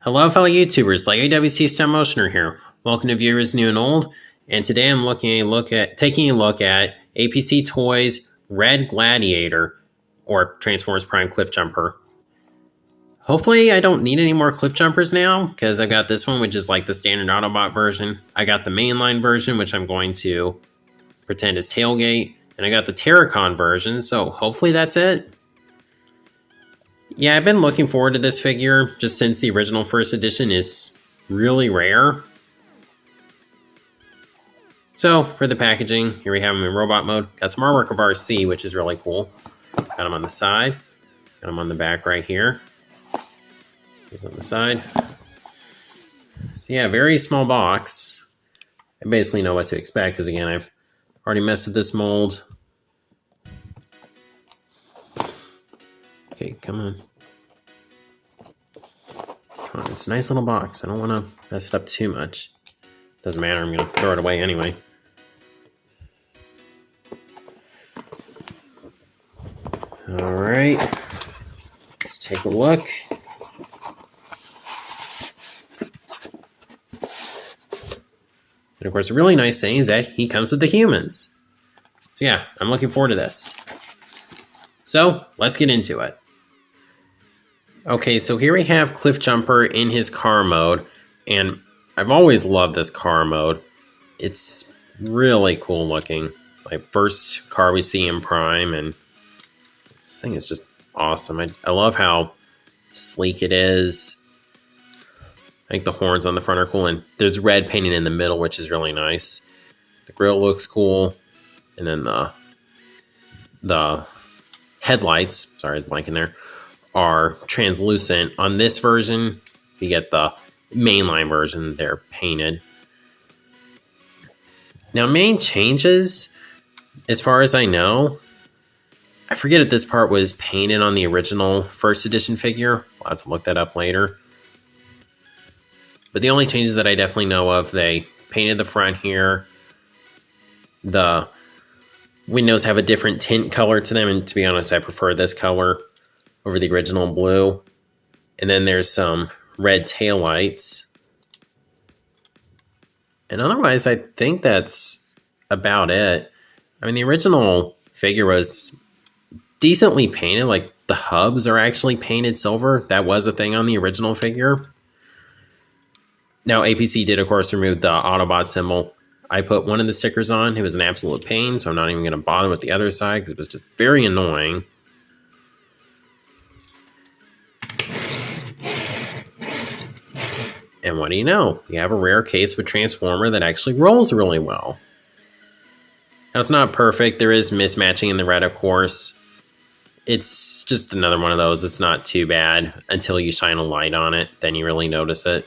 Hello fellow YouTubers, like AWC Stop Motioner here. Welcome to viewers new and old, and today I'm taking a look at APC Toys Red Gladiator, or Transformers Prime Cliffjumper. Hopefully I don't need any more Cliffjumpers now, because I got this one, which is like the standard Autobot version. I got the mainline version, which I'm going to pretend is Tailgate, and I got the Terracon version, so hopefully that's it. Yeah, I've been looking forward to this figure just since the original first edition is really rare. So, for the packaging, here we have him in robot mode. Got some artwork of RC, which is really cool. Got him on the side. Got him on the back right here. He's on the side. So yeah, very small box. I basically know what to expect because, again, I've already messed with this mold. Okay, come on. Come on, it's a nice little box. I don't want to mess it up too much. Doesn't matter, I'm going to throw it away anyway. Alright, let's take a look. And of course, a really nice thing is that he comes with the humans. So yeah, I'm looking forward to this. So, let's get into it. Okay, so here we have Cliffjumper in his car mode, and I've always loved this car mode. It's really cool looking. Like, first car we see in Prime, and this thing is just awesome. I love how sleek it is. I think the horns on the front are cool, and there's red painting in the middle, which is really nice. The grille looks cool, and then the headlights, sorry, blanking there, are translucent. On this version, you get the mainline version, they're painted. Now, main changes, as far as I know, I forget if this part was painted on the original first edition figure. I'll have to look that up later. But the only changes that I definitely know of, they painted the front here. The windows have a different tint color to them, and to be honest, I prefer this color over the original blue. And then there's some red taillights. And otherwise, I think that's about it. I mean, the original figure was decently painted. Like, the hubs are actually painted silver. That was a thing on the original figure. Now, APC did, of course, remove the Autobot symbol. I put one of the stickers on. It was an absolute pain, so I'm not even going to bother with the other side because it was just very annoying. And what do you know? You have a rare case of a Transformer that actually rolls really well. Now, it's not perfect. There is mismatching in the red, of course. It's just another one of those. It's not too bad until you shine a light on it. Then you really notice it.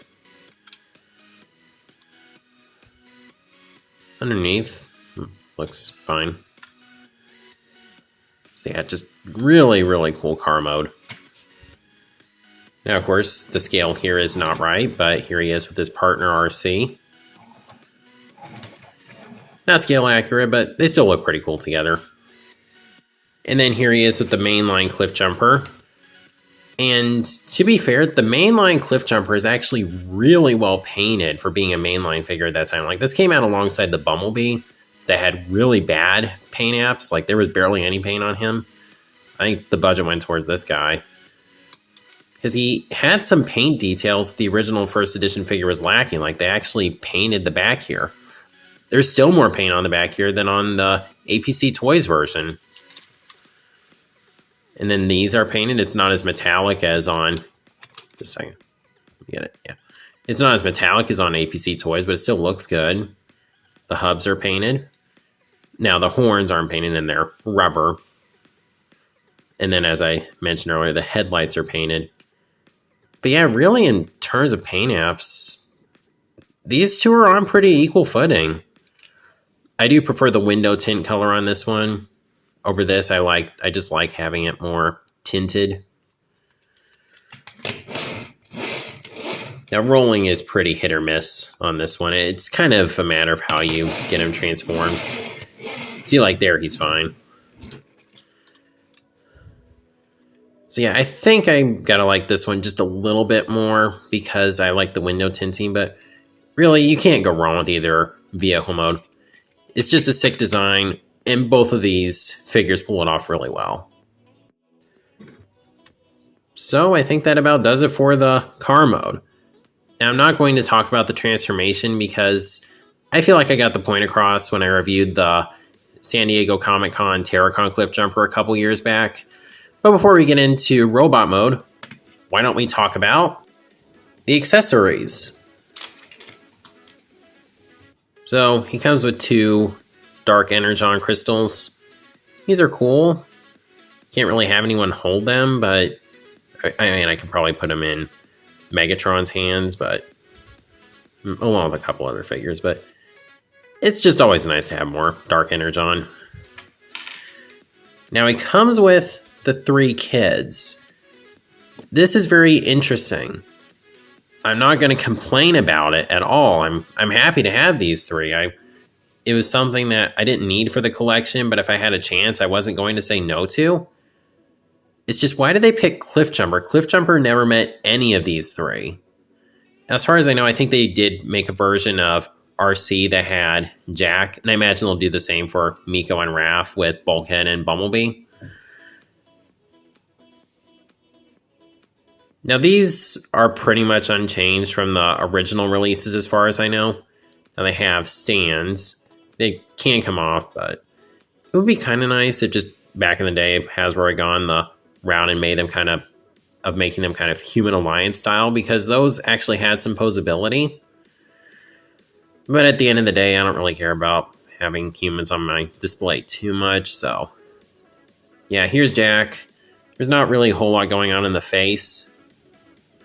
Underneath, looks fine. So yeah, just really, really cool car mode. Now, of course, the scale here is not right, but here he is with his partner RC. Not scale accurate, but they still look pretty cool together. And then here he is with the mainline Cliffjumper. And to be fair, the mainline Cliffjumper is actually really well painted for being a mainline figure at that time. Like, this came out alongside the Bumblebee that had really bad paint apps. Like, there was barely any paint on him. I think the budget went towards this guy, because he had some paint details the original first edition figure was lacking. Like, they actually painted the back here. There's still more paint on the back here than on the APC Toys version. And then these are painted. It's not as metallic as on... Just a second. Let me get it. Yeah. It's not as metallic as on APC Toys, but it still looks good. The hubs are painted. Now, the horns aren't painted, and they're rubber. And then, as I mentioned earlier, the headlights are painted. But yeah, really, in terms of paint apps, these two are on pretty equal footing. I do prefer the window tint color on this one. Over this, I just like having it more tinted. Now, rolling is pretty hit or miss on this one. It's kind of a matter of how you get him transformed. See, like there, he's fine. So yeah, I think I gotta like this one just a little bit more because I like the window tinting, but really you can't go wrong with either vehicle mode. It's just a sick design, and both of these figures pull it off really well. So I think that about does it for the car mode. Now I'm not going to talk about the transformation because I feel like I got the point across when I reviewed the San Diego Comic-Con Terracon Cliffjumper a couple years back. But before we get into robot mode, why don't we talk about the accessories? So he comes with 2 dark energon crystals. These are cool. Can't really have anyone hold them, but I mean, I could probably put them in Megatron's hands, but along with a couple other figures, but it's just always nice to have more dark energon. Now he comes with the 3 kids. This is very interesting. I'm not going to complain about it at all. I'm happy to have these 3. It was something that I didn't need for the collection, but if I had a chance, I wasn't going to say no to. It's just, why did they pick Cliffjumper? Cliffjumper never met any of these 3. As far as I know, I think they did make a version of RC that had Jack, and I imagine they'll do the same for Miko and Raph with Bulkhead and Bumblebee. Now these are pretty much unchanged from the original releases as far as I know. Now they have stands. They can come off, but it would be kind of nice if just back in the day Hasbro had gone the route and made them making them kind of Human Alliance style, because those actually had some posability. But at the end of the day, I don't really care about having humans on my display too much, so yeah, here's Jack. There's not really a whole lot going on in the face.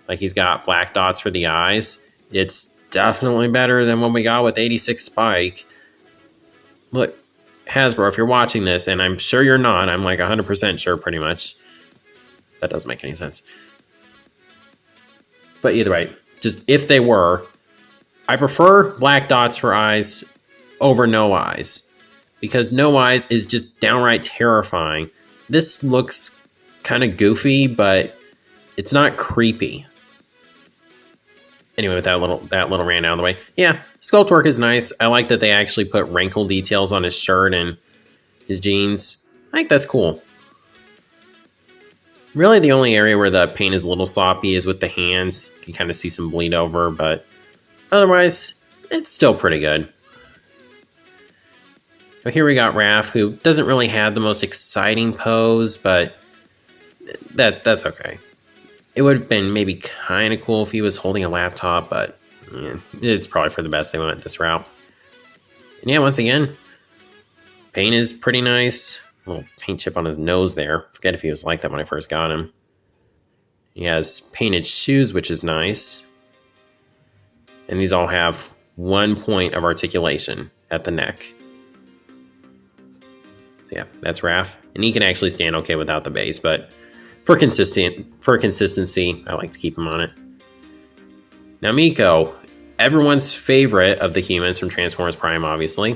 Like, he's got black dots for the eyes. It's definitely better than what we got with 86 Spike. Look, Hasbro, if you're watching this, and I'm sure you're not, I'm like 100% sure pretty much. That doesn't make any sense. But either way, just if they were, I prefer black dots for eyes over no eyes, because no eyes is just downright terrifying. This looks kind of goofy, but it's not creepy. Anyway, with that little rant out of the way, yeah, sculpt work is nice. I like that they actually put wrinkle details on his shirt and his jeans. I think that's cool. Really, the only area where the paint is a little sloppy is with the hands. You can kind of see some bleed over, but otherwise, it's still pretty good. So here we got Raph, who doesn't really have the most exciting pose, but that's okay. It would have been maybe kind of cool if he was holding a laptop, but yeah, it's probably for the best they went this route. And yeah, once again, paint is pretty nice. A little paint chip on his nose there. Forget if he was like that when I first got him. He has painted shoes, which is nice. And these all have 1 point of articulation at the neck. So yeah, that's Raph. And he can actually stand okay without the base, but for consistency, I like to keep him on it. Now Miko, everyone's favorite of the humans from Transformers Prime, obviously.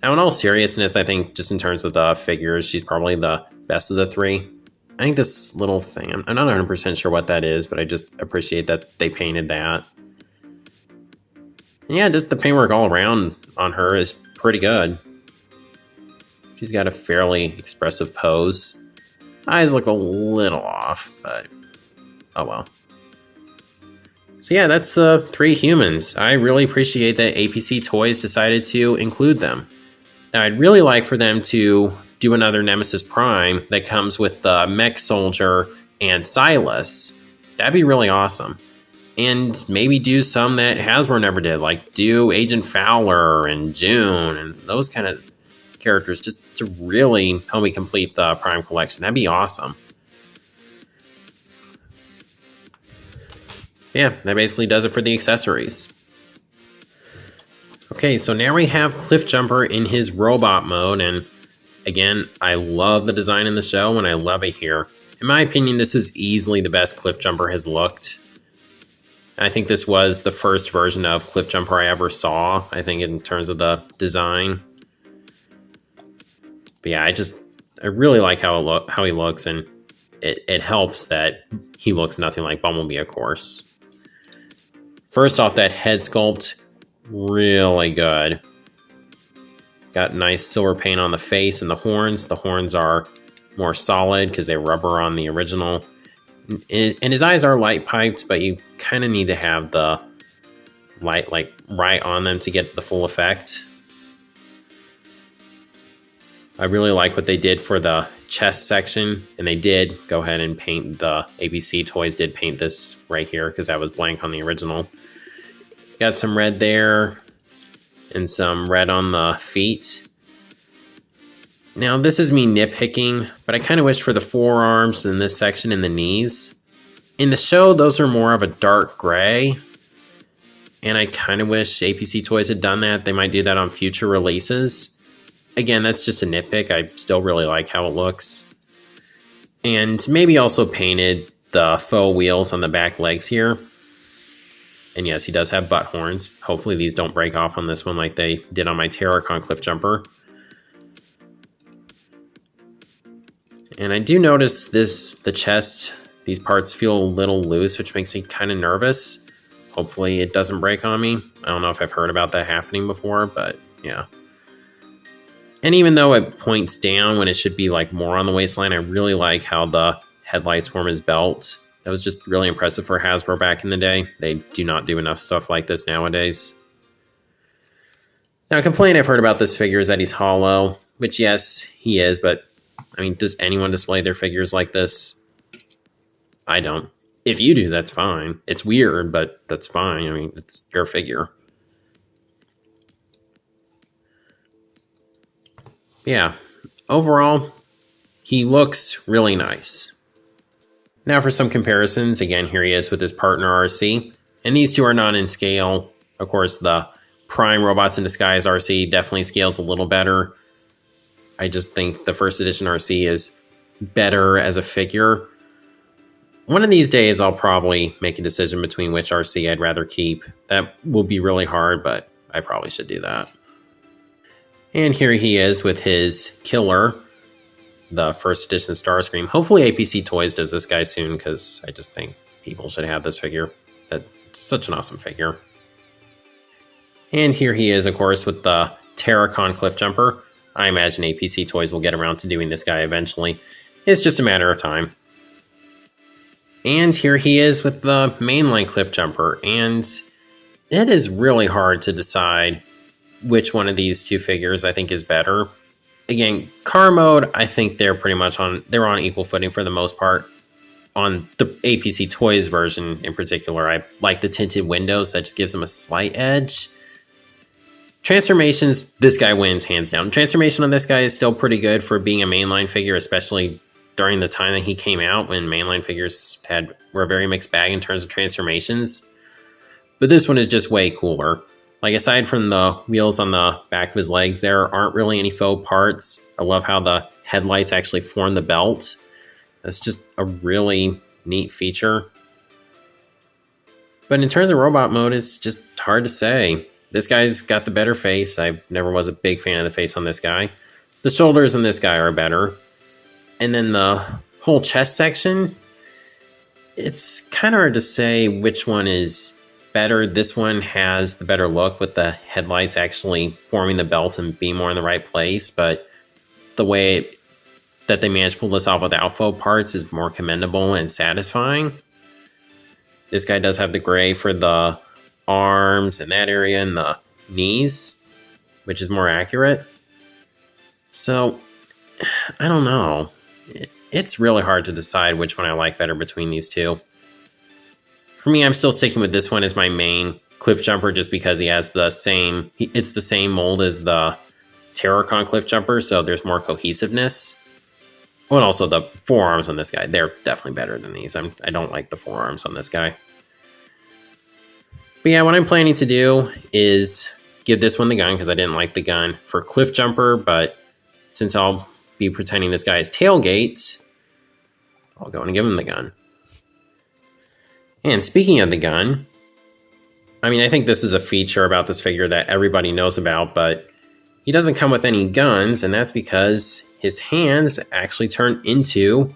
Now, in all seriousness, I think just in terms of the figures, she's probably the best of the 3. I think this little thing, I'm not 100% sure what that is, but I just appreciate that they painted that. And yeah, just the paintwork all around on her is pretty good. She's got a fairly expressive pose. Eyes look a little off, but oh well. So yeah, that's the 3 humans. I really appreciate that APC Toys decided to include them. Now, I'd really like for them to do another Nemesis Prime that comes with the Mech Soldier and Silas. That'd be really awesome. And maybe do some that Hasbro never did, like do Agent Fowler and June and those kind of characters, just to really help me complete the Prime collection. That'd be awesome. Yeah, that basically does it for the accessories. Okay, so now we have Cliffjumper in his robot mode, and again, I love the design in the show, and I love it here. In my opinion, this is easily the best Cliffjumper has looked. I think this was the first version of Cliffjumper I ever saw, I think, in terms of the design. But yeah, I really like how he looks, and it helps that he looks nothing like Bumblebee, of course. First off, that head sculpt, really good. Got nice silver paint on the face and the horns. The horns are more solid because they rubber on the original. And his eyes are light piped, but you kind of need to have the light like right on them to get the full effect. I really like what they did for the chest section, and they did go ahead and paint the APC toys did paint this right here because that was blank on the original. Got some red there and some red on the feet. Now this is me nitpicking, but I kind of wish for the forearms in this section and the knees. In the show, those are more of a dark gray, and I kind of wish APC Toys had done that. They might do that on future releases. Again, that's just a nitpick. I still really like how it looks. And maybe also painted the faux wheels on the back legs here. And yes, he does have butt horns. Hopefully these don't break off on this one like they did on my Terracon Cliffjumper. And I do notice the chest, these parts feel a little loose, which makes me kind of nervous. Hopefully it doesn't break on me. I don't know if I've heard about that happening before, but yeah. And even though it points down when it should be like more on the waistline, I really like how the headlights form his belt. That was just really impressive for Hasbro back in the day. They do not do enough stuff like this nowadays. Now, a complaint I've heard about this figure is that he's hollow, which yes, he is, but I mean, does anyone display their figures like this? I don't. If you do, that's fine. It's weird, but that's fine. I mean, it's your figure. Yeah, overall, he looks really nice. Now for some comparisons. Again, here he is with his partner RC. And these two are not in scale. Of course, the Prime Robots in Disguise RC definitely scales a little better. I just think the first edition RC is better as a figure. One of these days, I'll probably make a decision between which RC I'd rather keep. That will be really hard, but I probably should do that. And here he is with his killer, the first edition Starscream. Hopefully APC Toys does this guy soon, because I just think people should have this figure. That's such an awesome figure. And here he is, of course, with the Terracon Cliffjumper. I imagine APC Toys will get around to doing this guy eventually. It's just a matter of time. And here he is with the mainline Cliffjumper. And it is really hard to decide which one of these two figures I think is better. Again, car mode, I think they're pretty much on equal footing for the most part. On the APC Toys version in particular, I like the tinted windows. That just gives them a slight edge. Transformations, this guy wins hands down. Transformation on this guy is still pretty good for being a mainline figure, especially during the time that he came out when mainline figures were a very mixed bag in terms of transformations. But this one is just way cooler. Like, aside from the wheels on the back of his legs, there aren't really any faux parts. I love how the headlights actually form the belt. That's just a really neat feature. But in terms of robot mode, it's just hard to say. This guy's got the better face. I never was a big fan of the face on this guy. The shoulders on this guy are better. And then the whole chest section, it's kind of hard to say which one is better. This one has the better look with the headlights actually forming the belt and being more in the right place, but the way that they managed to pull this off without faux parts is more commendable and satisfying. This guy does have the gray for the arms and that area and the knees, which is more accurate. So, I don't know. It's really hard to decide which one I like better between these two. For me, I'm still sticking with this one as my main Cliffjumper just because he has it's the same mold as the Terracon Cliffjumper, so there's more cohesiveness. Oh, and also the forearms on this guy, they're definitely better than these. I don't like the forearms on this guy. But yeah, what I'm planning to do is give this one the gun because I didn't like the gun for Cliffjumper, but since I'll be pretending this guy is Tailgate, I'll go and give him the gun. And speaking of the gun, I mean, I think this is a feature about this figure that everybody knows about, but he doesn't come with any guns, and that's because his hands actually turn into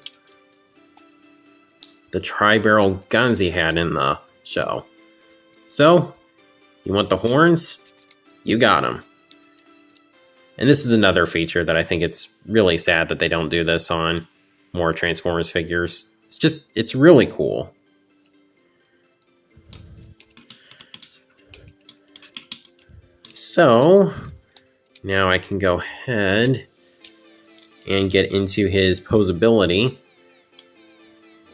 the tri-barrel guns he had in the show. So, you want the horns? You got them. And this is another feature that I think it's really sad that they don't do this on more Transformers figures. It's really cool. So, now I can go ahead and get into his posability.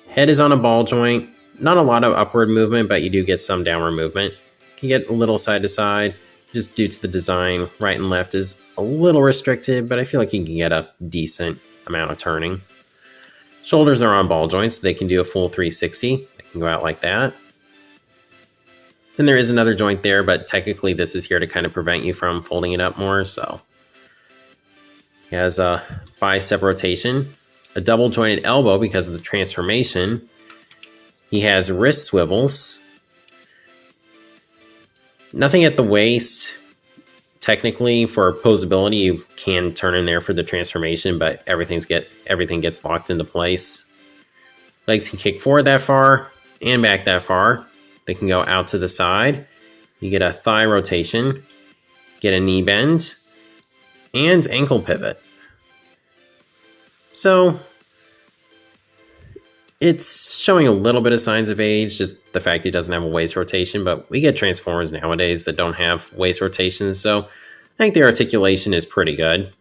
Head is on a ball joint. Not a lot of upward movement, but you do get some downward movement. You can get a little side to side. Just due to the design, right and left is a little restricted, but I feel like you can get a decent amount of turning. Shoulders are on ball joints. They can do a full 360. They can go out like that. Then there is another joint there, but technically this is here to kind of prevent you from folding it up more. So he has a bicep rotation, a double jointed elbow because of the transformation. He has wrist swivels. Nothing at the waist. Technically, for posability, you can turn in there for the transformation, but everything gets locked into place. Legs can kick forward that far and back that far. They can go out to the side. You get a thigh rotation, get a knee bend, and ankle pivot. So it's showing a little bit of signs of age, just the fact he doesn't have a waist rotation, but we get Transformers nowadays that don't have waist rotations, so I think the articulation is pretty good.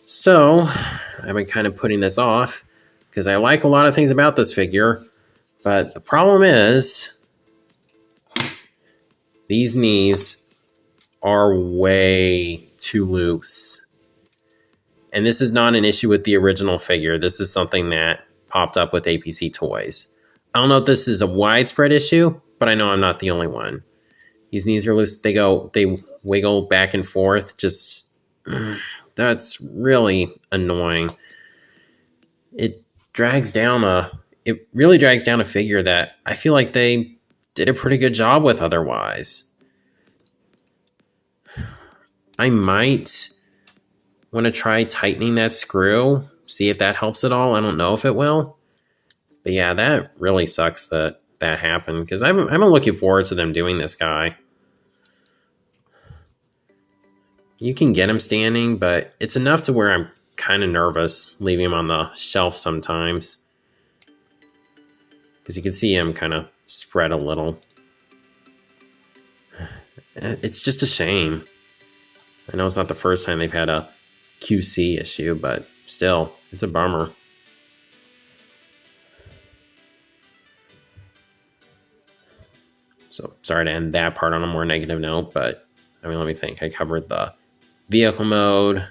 So I've been kind of putting this off because I like a lot of things about this figure, but the problem is these knees are way too loose. And this is not an issue with the original figure. This is something that popped up with APC toys. I don't know if this is a widespread issue, but I know I'm not the only one. These knees are loose. They wiggle back and forth. Just, that's really annoying. It really drags down a figure that I feel like they did a pretty good job with otherwise. I might want to try tightening that screw, see if that helps at all. I don't know if it will. But yeah, that really sucks that happened, because I'm looking forward to them doing this guy. You can get him standing, but it's enough to where I'm kind of nervous leaving him on the shelf sometimes. Because you can see him kind of spread a little. It's just a shame. I know it's not the first time they've had a QC issue, but still, it's a bummer. So sorry to end that part on a more negative note, but I mean, let me think. I covered the vehicle mode,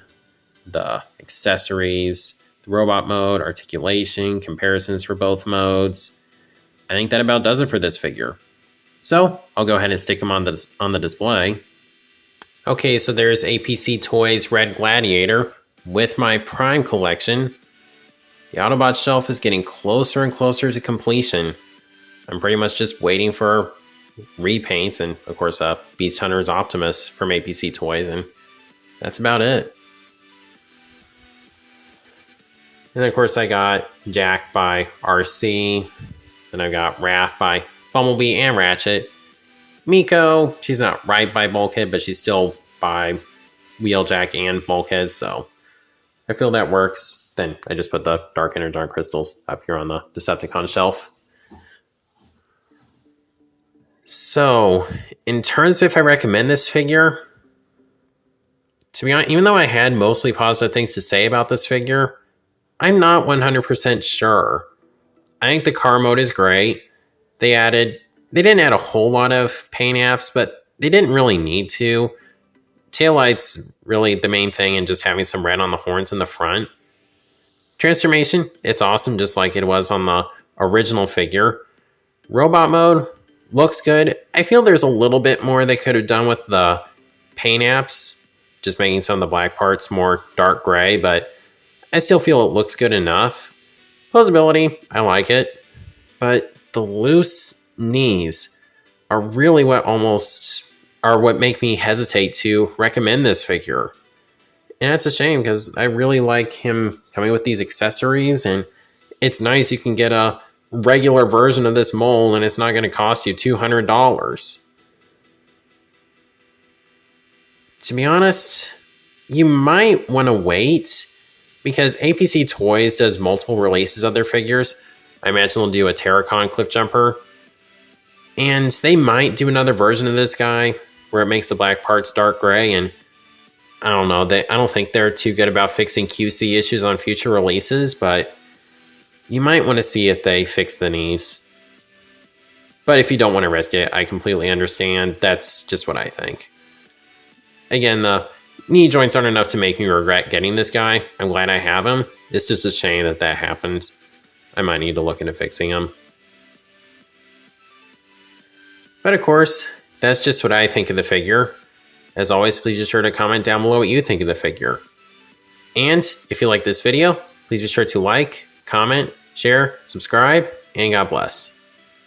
the accessories, the robot mode, articulation, comparisons for both modes. I think that about does it for this figure. So I'll go ahead and stick them on the display. Okay, so there's APC Toys Red Gladiator with my Prime collection. The Autobot shelf is getting closer and closer to completion. I'm pretty much just waiting for repaints and, of course, Beast Hunter's Optimus from APC Toys, and that's about it. And, of course, I got Jack by RC. Then I've got Raph by Bumblebee and Ratchet. Miko, she's not right by Bulkhead, but she's still by Wheeljack and Bulkhead, so I feel that works. Then I just put the Dark Energon crystals up here on the Decepticon shelf. So, in terms of if I recommend this figure, to be honest, even though I had mostly positive things to say about this figure, I'm not 100% sure. I think the car mode is great. They didn't add a whole lot of paint apps, but they didn't really need to. Taillight's really the main thing, and just having some red on the horns in the front. Transformation, it's awesome, just like it was on the original figure. Robot mode looks good. I feel there's a little bit more they could have done with the paint apps, just making some of the black parts more dark gray, but I still feel it looks good enough. Posability, I like it, but the loose knees are really what make me hesitate to recommend this figure. And that's a shame, because I really like him coming with these accessories, and it's nice you can get a regular version of this mold and it's not going to cost you $200. To be honest, you might want to wait because APC Toys does multiple releases of their figures. I imagine they'll do a Terracon Cliffjumper. And they might do another version of this guy where it makes the black parts dark gray. And I don't know, I don't think they're too good about fixing QC issues on future releases, but you might want to see if they fix the knees. But if you don't want to risk it, I completely understand. That's just what I think. Again, the knee joints aren't enough to make me regret getting this guy. I'm glad I have him. It's just a shame that that happened. I might need to look into fixing him. But of course, that's just what I think of the figure. As always, please be sure to comment down below what you think of the figure. And if you like this video, please be sure to like, comment, share, subscribe, and God bless.